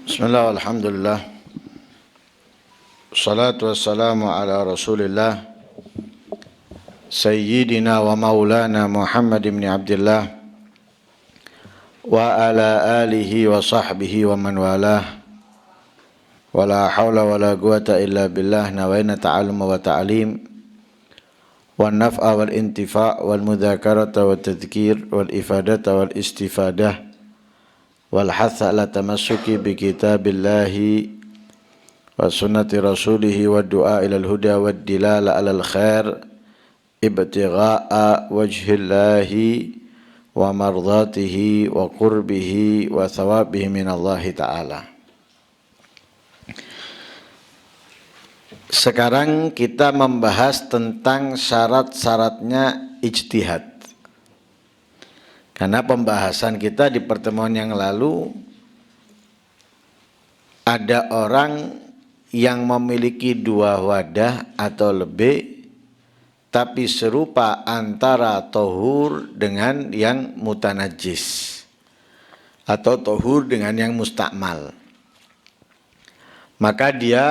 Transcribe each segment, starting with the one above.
Bismillah, alhamdulillah. Salatu wassalamu ala rasulillah Sayyidina wa maulana Muhammad ibn Abdullah wa ala alihi wa sahbihi wa man walah. Wa la hawla wa la quwata illa billah. Nawaina ta'alluma wa ta'alim wa naf'a wal intifa' wal mudhakarata wa tadhkir wal ifadata wal istifadah wal hatha ala tamassuki bi kitabillahi wa sunnati rasulihi wa du'a ilal huda wa dilala alal khair ibtigha'a wajhillahi wa mardatihi wa qurbihi wa thawabihi minallahi ta'ala. Sekarang kita membahas tentang syarat-syaratnya ijtihad. Karena pembahasan kita di pertemuan yang lalu ada orang yang memiliki dua wadah atau lebih, tapi serupa antara tohur dengan yang mutanajis atau tohur dengan yang mustakmal. Maka dia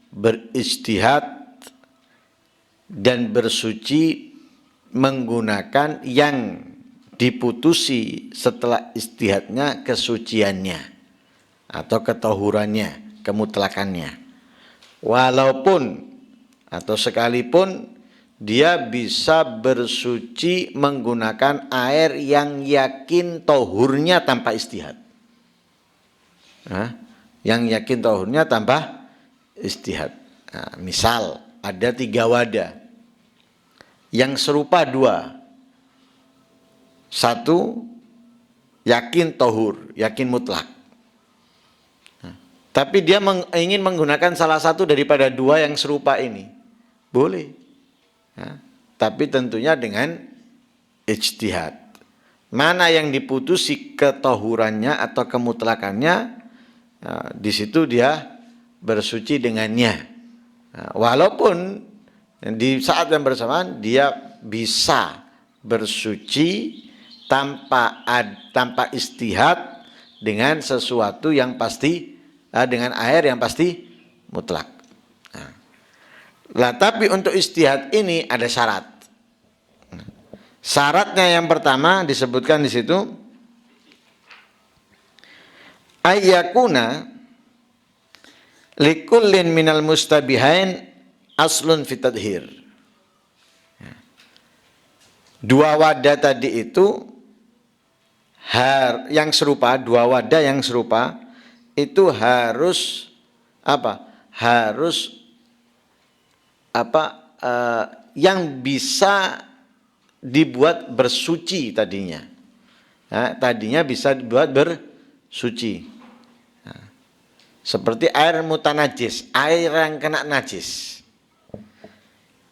beristihad dan bersuci menggunakan yang diputusi setelah istihadnya kesuciannya atau ketohurannya, kemutlakannya. Walaupun atau sekalipun dia bisa bersuci menggunakan air yang yakin tohurnya tanpa istihad. Yang yakin tohurnya tanpa istihad. Misal ada 3 wadah, yang serupa 2. 1 yakin tohur, yakin mutlak. Tapi dia ingin menggunakan salah satu daripada 2 yang serupa ini. Boleh. Tapi tentunya dengan ijtihad. Mana yang diputusi ketohurannya atau kemutlakannya, di situ dia bersuci dengannya. Walaupun di saat yang bersamaan dia bisa bersuci tanpa istihad dengan sesuatu yang pasti, dengan air yang pasti mutlak. Tapi untuk istihad ini ada syarat. Syaratnya yang pertama disebutkan di situ, ayyakuna likullin minal mustabihain aslun fit tadhir. 2 wadah tadi itu yang serupa, 2 wadah yang serupa itu harus apa? Yang bisa dibuat bersuci tadinya. Tadinya bisa dibuat bersuci. Seperti air mutanajis, air yang kena najis.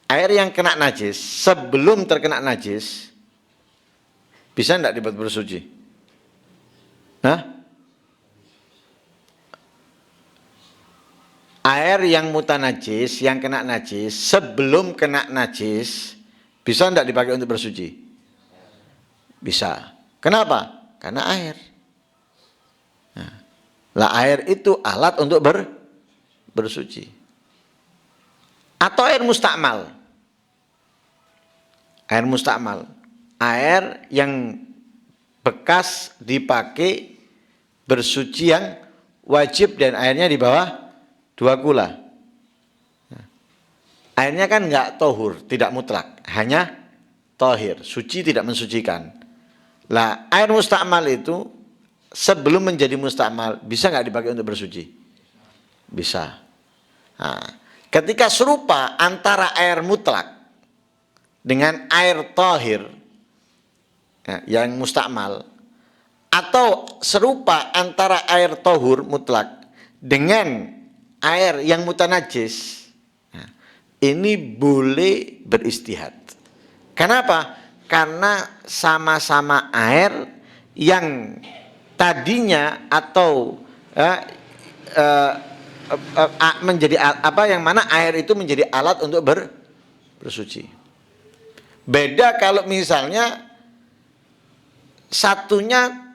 Air yang kena najis sebelum terkena najis bisa tidak dibuat bersuci? Air yang mutanajis, yang kena najis sebelum kena najis bisa tidak dipakai untuk bersuci? Bisa. Kenapa? Karena air. Air itu alat untuk bersuci. Atau air mustakmal. Air mustakmal. Air yang bekas dipakai bersuci yang wajib dan airnya di bawah 2 kula. Airnya kan enggak tohur, tidak mutlak, hanya tohir, suci tidak mensucikan. Air mustakmal itu sebelum menjadi mustakmal bisa enggak dipakai untuk bersuci? Bisa. Ketika serupa antara air mutlak dengan air tohir yang mustakmal, atau serupa antara air tohur mutlak dengan air yang mutanajis, ini boleh beristihad. Kenapa? Karena sama-sama air yang tadinya atau menjadi yang mana air itu menjadi alat untuk bersuci. Beda kalau misalnya satunya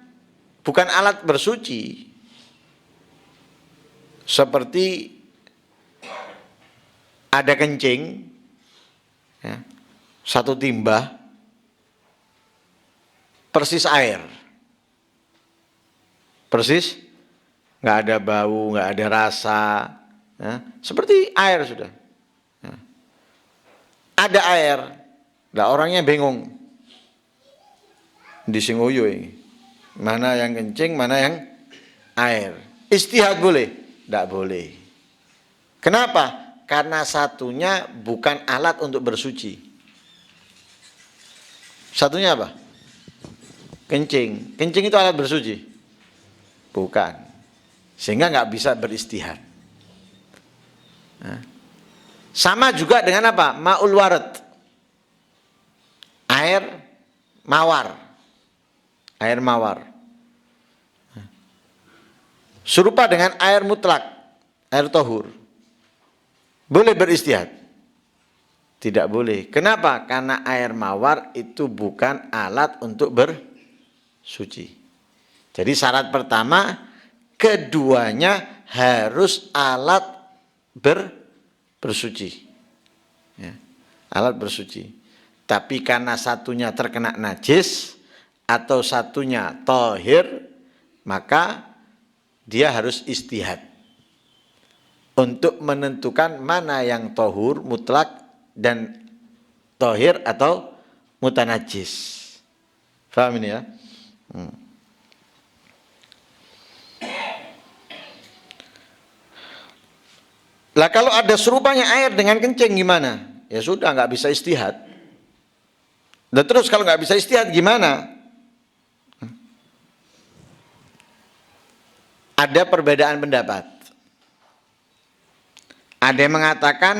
bukan alat bersuci, seperti ada kencing, ya, satu timba, persis air. Persis, nggak ada bau, nggak ada rasa, ya, seperti air sudah. Ya. Ada air, lah orangnya bingung. Di Singoyo ini, mana yang kencing, mana yang air. Istihad boleh? Tidak boleh. Kenapa? Karena satunya bukan alat untuk bersuci. Satunya apa? Kencing. Kencing itu alat bersuci? Bukan. Sehingga nggak bisa beristihad. Nah. Sama juga dengan apa? Ma'ul warid. Air mawar. Air mawar. Serupa dengan air mutlak, air tohur. Boleh beristihad? Tidak boleh. Kenapa? Karena air mawar itu bukan alat untuk bersuci. Jadi syarat pertama, keduanya harus alat bersuci. Ya, alat bersuci. Tapi karena satunya terkena najis atau satunya tohir, maka dia harus istihad untuk menentukan mana yang tohur mutlak dan tohir atau mutanajis. Paham ini ya? Lah kalau ada serupanya air dengan kencing gimana? Ya sudah, nggak bisa istihad. Dan terus kalau nggak bisa istihad gimana? Ada perbedaan pendapat. Ada yang mengatakan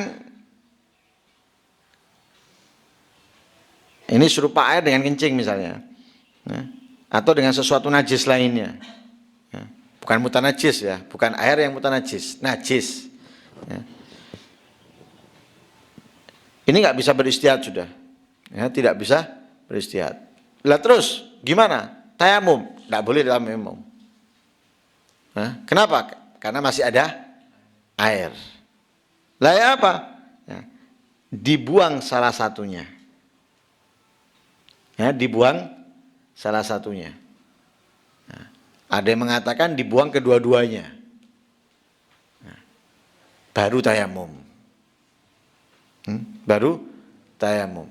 ini serupa air dengan kencing misalnya, atau dengan sesuatu najis lainnya. Bukan mutanajis ya, bukan air yang mutanajis, najis. Ya. Ini nggak bisa beristihad sudah, ya, tidak bisa beristihad. Lah terus gimana? Tayamum, nggak boleh dalam tayamum. Kenapa? Karena masih ada air. Lah ya apa? Ya, dibuang salah satunya. Ya, dibuang salah satunya. Nah, ada yang mengatakan dibuang kedua-duanya. Nah, baru tayamum. Baru tayamum.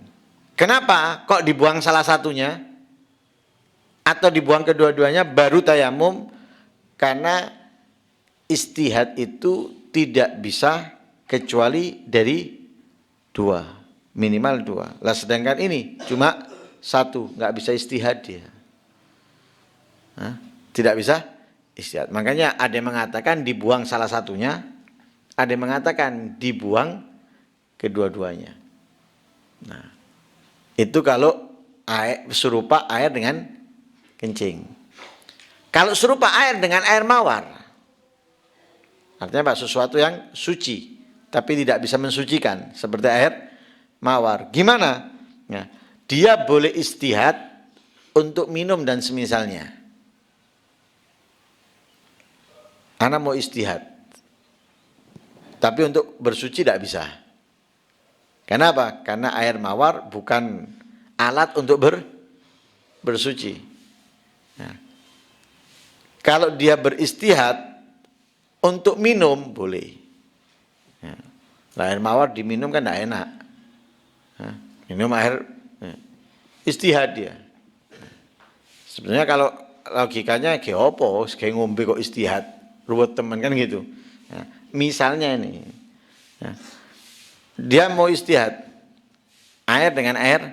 Kenapa kok dibuang salah satunya? Atau dibuang kedua-duanya baru tayamum? Karena istihad itu tidak bisa kecuali dari dua, minimal dua. Lah sedangkan ini cuma satu, nggak bisa istihad dia. Tidak bisa istihad. Makanya ada yang mengatakan dibuang salah satunya, ada yang mengatakan dibuang kedua-duanya. Nah, itu kalau air, serupa air dengan kencing. Kalau serupa air dengan air mawar, artinya apa? Sesuatu yang suci, tapi tidak bisa mensucikan, seperti air mawar. Gimana? Ya, dia boleh istihad untuk minum dan semisalnya. Anak mau istihad, tapi untuk bersuci tidak bisa. Kenapa? Karena air mawar bukan alat untuk bersuci. Nah, kalau dia beristihad untuk minum boleh. Ya. Air mawar diminum kan tidak enak. Minum air istihad dia. Sebenarnya kalau logikanya kayak apa? Kayak ngombe kok istihad. Ruwet teman kan gitu. Ya. Misalnya ini, ya, dia mau istihad air dengan air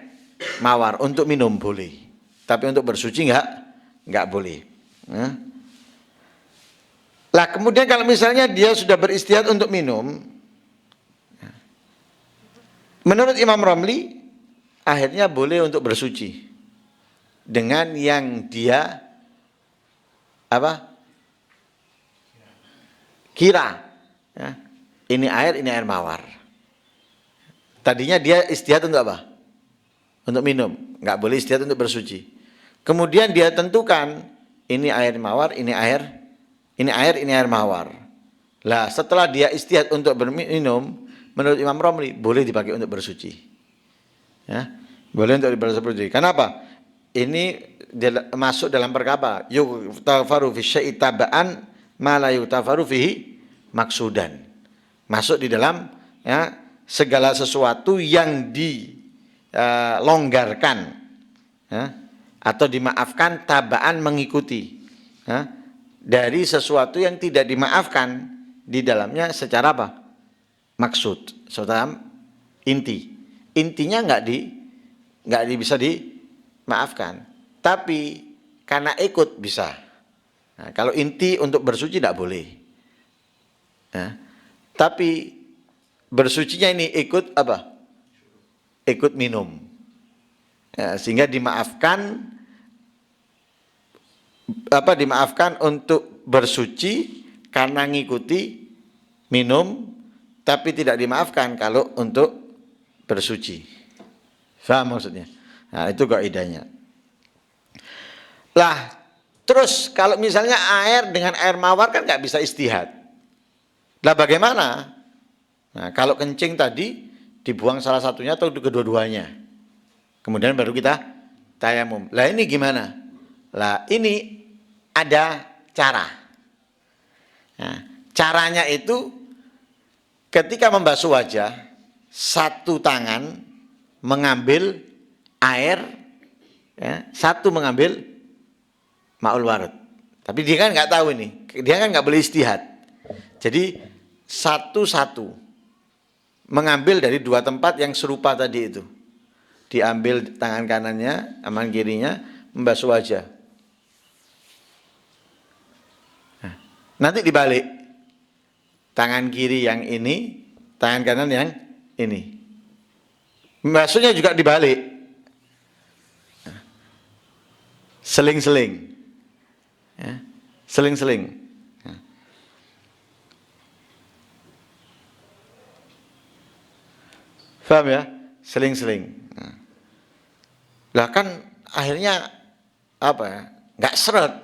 mawar untuk minum boleh, tapi untuk bersuci nggak boleh. Ya. Lah kemudian kalau misalnya dia sudah beristihad untuk minum, menurut Imam Romli akhirnya boleh untuk bersuci dengan yang dia apa? Kira, ya, ini air mawar. Tadinya dia istihad untuk apa? Untuk minum, nggak boleh istihad untuk bersuci. Kemudian dia tentukan ini air mawar, ini air mawar. Lah setelah dia istihad untuk berminum, menurut Imam Romli boleh dipakai untuk bersuci. Ya, boleh untuk bersuci. Kenapa? Ini masuk dalam perkara yutafaru fi syai'i taba'an ma la yutafaru fihi maksudan. Masuk di dalam ya segala sesuatu yang dilonggarkan ya, atau dimaafkan tabaan mengikuti ya, dari sesuatu yang tidak dimaafkan di dalamnya secara apa? Maksud, secara inti. Intinya nggak bisa dimaafkan. Tapi karena ikut bisa. Nah, kalau inti untuk bersuci tidak boleh. Nah, tapi bersucinya ini ikut apa? Ikut minum. Ya, sehingga dimaafkan untuk bersuci karena ngikuti minum, tapi tidak dimaafkan kalau untuk bersuci. Paham maksudnya? Nah, itu kaidahnya. Lah, terus kalau misalnya air dengan air mawar kan nggak bisa istihad. Lah bagaimana? Nah, kalau kencing tadi dibuang salah satunya atau kedua-duanya. Kemudian baru kita tayamum. Lah ini gimana? Lah ini ada cara. Nah, caranya itu ketika membasuh wajah, satu tangan mengambil air, ya, satu mengambil ma'ul warud. Tapi dia kan nggak tahu ini, dia kan nggak boleh istihad. Jadi satu-satu mengambil dari dua tempat yang serupa tadi itu. Diambil tangan kanannya, tangan kirinya, membasuh wajah. Nah, nanti dibalik. Tangan kiri yang ini, tangan kanan yang ini. Membasuhnya juga dibalik. Seling-seling. Ya, seling-seling. Paham ya? Seling-seling. Lah kan akhirnya apa ya? Nggak seret.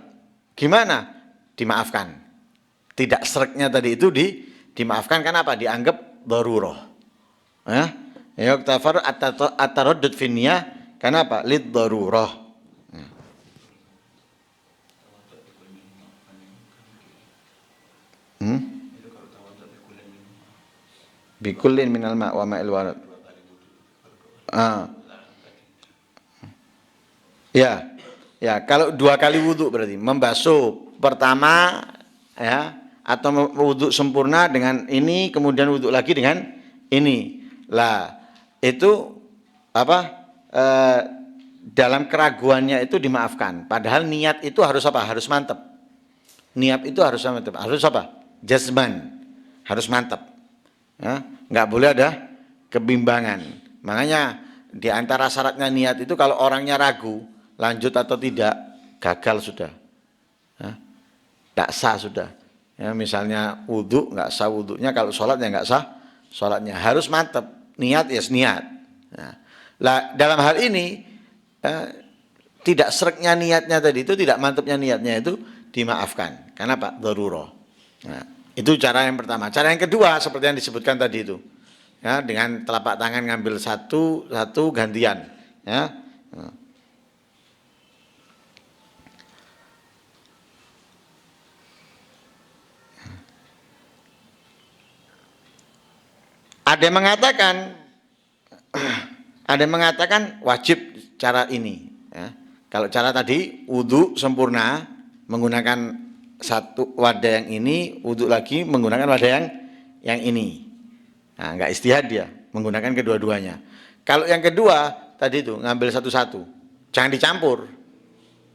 Gimana? Dimaafkan. Tidak seretnya tadi itu dimaafkan. Kenapa? Dianggap darurah. Ya, yuktafar at-taraddud fi niyyah. Kenapa? Lid darurah. Bikullin minal ma' wa ma'il warad. Ya, kalau dua kali wudhu berarti membasuh pertama ya, atau wudhu sempurna dengan ini, kemudian wudhu lagi dengan ini. Lah itu apa? Dalam keraguannya itu dimaafkan. Padahal niat itu harus apa? Harus mantap. Niat itu harus mantap. Harus apa? Jazman. Harus mantap. Ya, nggak boleh ada kebimbangan. Makanya di antara syaratnya niat itu kalau orangnya ragu lanjut atau tidak, gagal sudah. Nggak sah sudah. Ya, misalnya wudhu nggak sah wudhunya, kalau sholat ya nggak sah sholatnya. Harus mantap. Niat ya niat. Nah, dalam hal ini tidak sereknya niatnya tadi itu, tidak mantapnya niatnya itu dimaafkan. Karena Pak darurah. Nah, itu cara yang pertama. Cara yang kedua seperti yang disebutkan tadi itu. Ya, dengan telapak tangan ngambil satu gantian, ya. Ada yang mengatakan wajib cara ini. Ya. Kalau cara tadi wudhu sempurna menggunakan satu wadah yang ini, wudhu lagi menggunakan wadah yang ini. Nah, nggak istihad dia, menggunakan kedua-duanya. Kalau yang kedua tadi itu ngambil satu-satu, jangan dicampur,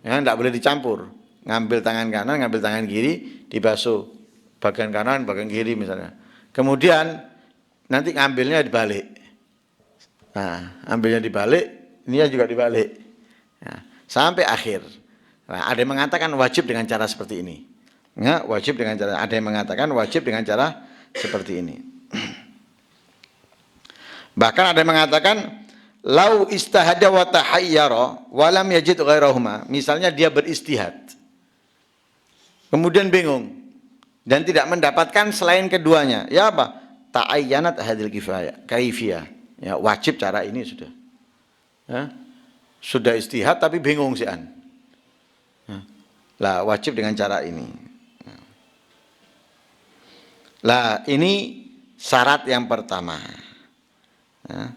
ya, nggak boleh dicampur. Ngambil tangan kanan, ngambil tangan kiri, dibasuh bagian kanan, bagian kiri misalnya. Kemudian nanti ngambilnya dibalik. Nah, ambilnya dibalik, ini juga dibalik. Nah, sampai akhir. Nah, ada yang mengatakan wajib dengan cara seperti ini. Ya, wajib dengan cara. Ada yang mengatakan wajib dengan cara seperti ini. Bahkan ada yang mengatakan lau istahada wa tahayyara wa lam yajid ghairahuma. Misalnya dia beristihad. Kemudian bingung. dan tidak mendapatkan selain keduanya. Ya apa? Ta'ayyanat hadil kaifiyah. Ya, wajib cara ini sudah. Ya. Sudah istihad tapi bingung sih an. Ya. Lah wajib dengan cara ini. Lah ini syarat yang pertama. Ya.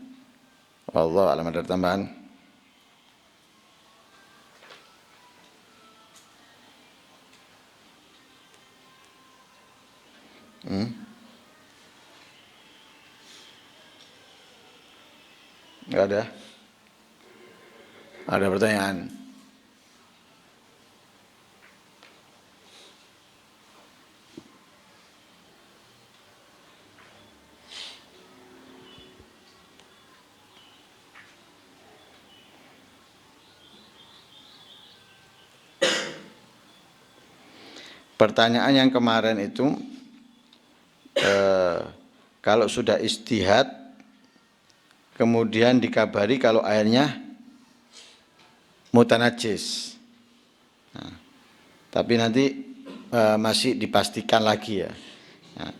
Allah alam ada tambahan. Enggak ada. Ada pertanyaan. Pertanyaan yang kemarin itu kalau sudah istihad kemudian dikabari kalau airnya mutanajis. Nah, tapi nanti masih dipastikan lagi ya. Nah,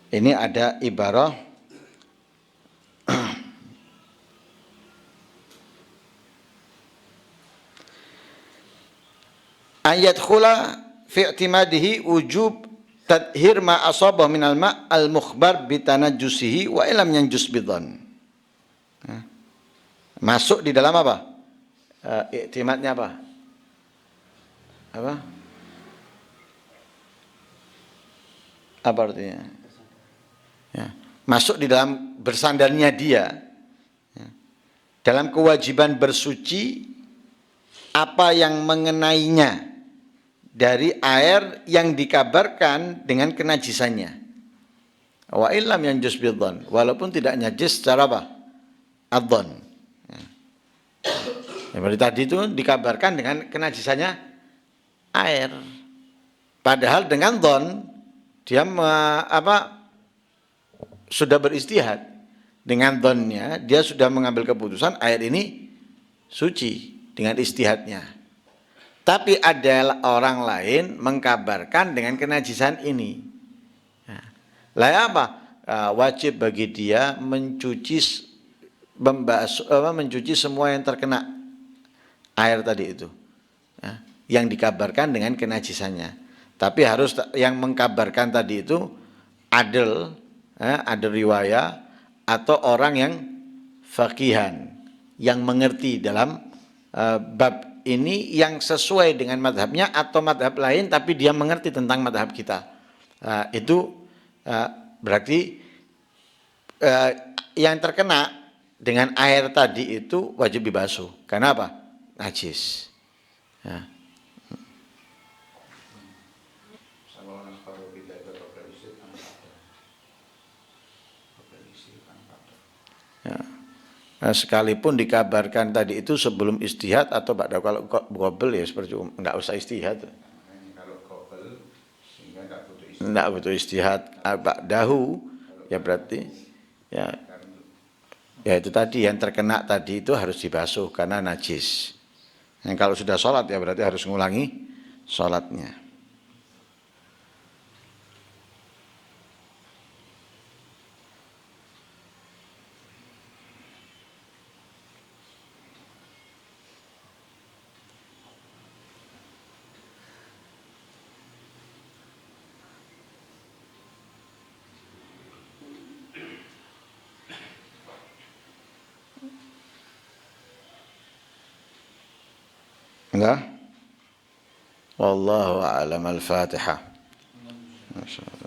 ini ada ibarah ayat khula fi i'timadihi wujub tadhir ma asabah minal ma' al-mukhbar bitanajjusihi wa ilam yanjus bidhan. Masuk di dalam apa? I'timadnya apa? Apa artinya? Ya. Masuk di dalam bersandarnya dia ya. Dalam kewajiban bersuci apa yang mengenainya dari air yang dikabarkan dengan kenajisannya. Wa illam yanjus bidhan, walaupun tidak najis secara apa? Adzan. Ya. Seperti tadi itu dikabarkan dengan kenajisannya air. Padahal dengan dhon dia sudah beristihad. Dengan dhonnya dia sudah mengambil keputusan air ini suci dengan istihadnya. Tapi ada orang lain mengkabarkan dengan kenajisan ini. Lah apa? Wajib bagi dia mencuci semua yang terkena air tadi itu. Yang dikabarkan dengan kenajisannya. Tapi harus yang mengkabarkan tadi itu adil, ada riwayat atau orang yang faqihan, yang mengerti dalam bab ini yang sesuai dengan madhabnya atau madhab lain tapi dia mengerti tentang madhab kita. Itu berarti yang terkena dengan air tadi itu wajib dibasuh. Karena apa? Najis. Ya. Ya. Nah, sekalipun dikabarkan tadi itu sebelum istihad atau ba'da, kalau qabel ya seperti enggak usah istihad. Kalau qabel sehingga enggak butuh istihad. Ba'dahu ya berarti ya itu tadi yang terkena tadi itu harus dibasuh karena najis. Yang kalau sudah sholat ya berarti harus mengulangi sholatnya. Enggak? Wallahu a'lam. Al-Fatihah. Masyaallah.